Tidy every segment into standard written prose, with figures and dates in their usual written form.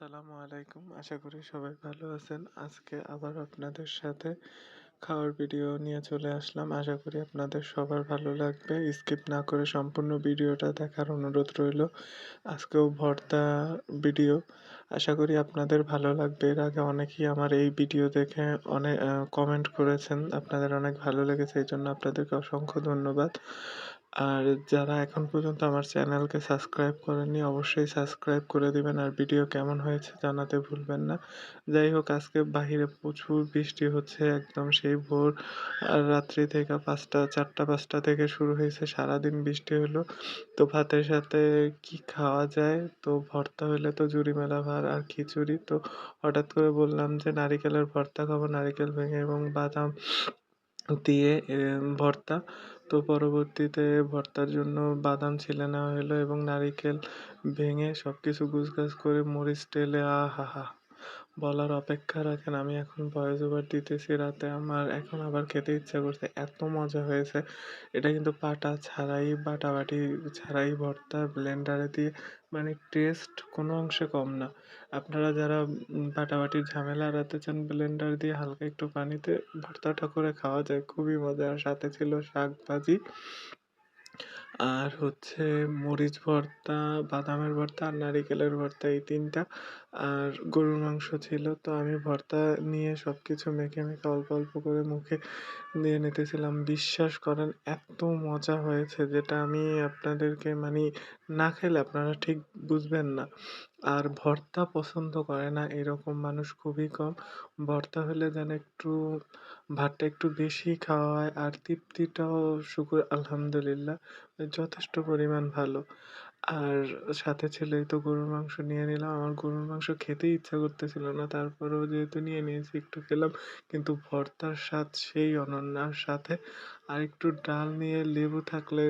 আসসালামু আলাইকুম। আশা করি সবাই ভালো আছেন। আজকে আবার আপনাদের সাথে খাওয়ার ভিডিও নিয়ে চলে আসলাম। আশা করি আপনাদের সবার ভালো লাগবে। স্কিপ না করে সম্পূর্ণ ভিডিওটা দেখার অনুরোধ রইলো। আজকেও ভর্তা ভিডিও। আশা করি আপনাদের ভালো লাগবে। এর আগে অনেকেই আমার এই ভিডিও দেখে অনেক কমেন্ট করেছেন। আপনাদের অনেক ভালো লেগেছে। এজন্য আপনাদেরকে অসংখ্য ধন্যবাদ। আর যারা এখন পর্যন্ত আমার চ্যানেলকে সাবস্ক্রাইব করেননি অবশ্যই সাবস্ক্রাইব করে দিবেন। আর ভিডিও কেমন হয়েছে জানাতে ভুলবেন না। যাই হোক, আজকে বাহিরে প্রচুর বৃষ্টি হচ্ছে, একদম সেই ভোর রাত্রি থেকে 4টা 5টা থেকে শুরু হয়েছে, সারাদিন বৃষ্টি হলো। তো ভাতের সাথে কি খাওয়া যায়? তো ভর্তা হইলে তো জুড়ি মেলা ভার আর খিচুড়ি। তো হঠাৎ করে বললাম যে নারিকেলের ভর্তা খাবো, নারিকেল ভেঙে এবং বাদাম দিয়ে ভর্তা। তো পরবর্তীতে ভর্তার জন্য বাদাম ছিলে নেওয়া হলো এবং নারিকেল ভেঙে সবকিছু গুছগাছ করে মরিচ ঢেলে আহাহা! বলার অপেক্ষা রাখেন। আমি এখন ভয়েস ওভার দিতেছি রাতে, আমার এখন আবার খেতে ইচ্ছা করছে। এত মজা হয়েছে। এটা কিন্তু পাটা ছাড়াই, বাটাবাটি ছাড়াই ভর্তা, ব্লেন্ডারে দিয়ে, মানে টেস্ট কোনো অংশে কম না। আপনারা যারা বাটাবাটির ঝামেলা এড়াতে চান, ব্লেন্ডার দিয়ে হালকা একটু পানিতে ভর্তাটা করে খাওয়া যায়। খুবই মজা। আর সাথে ছিল শাক ভাজি। আর হচ্ছে মরিচ ভর্তা, বাদামের ভর্তা আর নারিকেলের ভর্তা, এই ৩ টা। আর গরুর মাংস ছিল। তো আমি ভর্তা নিয়ে সবকিছু মেখে অল্প, অল্প করে মুখে দিয়ে নিতেছিলাম। বিশ্বাস করেন এত মজা হয়েছে যেটা আমি আপনাদেরকে না খেলে আপনারা ঠিক বুঝবেন না। আর ভর্তা পছন্দ করে না এরকম মানুষ খুবই কম। ভর্তা হলে যেন একটু ভাতটা একটু বেশি খাওয়া হয় আর তৃপ্তিটাও শুকুর আলহামদুলিল্লাহ যথেষ্ট পরিমাণ ভালো। আর সাথে ছিল এই তো গরুর মাংস নিয়ে নিলাম। আমার গরুর মাংস খেতেই ইচ্ছা করতেছিল না। তারপরেও যেহেতু নিয়ে নিয়েছি একটু খেলাম। কিন্তু ভর্তার স্বাদ সেই অনন্য। আর সাথে আরেকটু ডাল নিয়ে লেবু থাকলে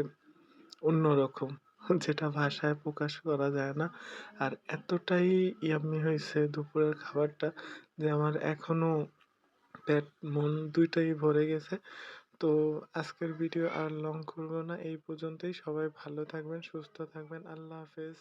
অন্যরকম। যেটা ভাষায় প্রকাশ করা যায় না। আর এতটাই ইয়াম্মি হইছে দুপুরের খাবারটা যে আমার এখনো পেট মন ২ টাই ভরে গেছে। তো আজকের ভিডিও আর লং করব না। এই পর্যন্তই। সবাই ভালো থাকবেন, সুস্থ থাকবেন। আল্লাহ হাফেজ।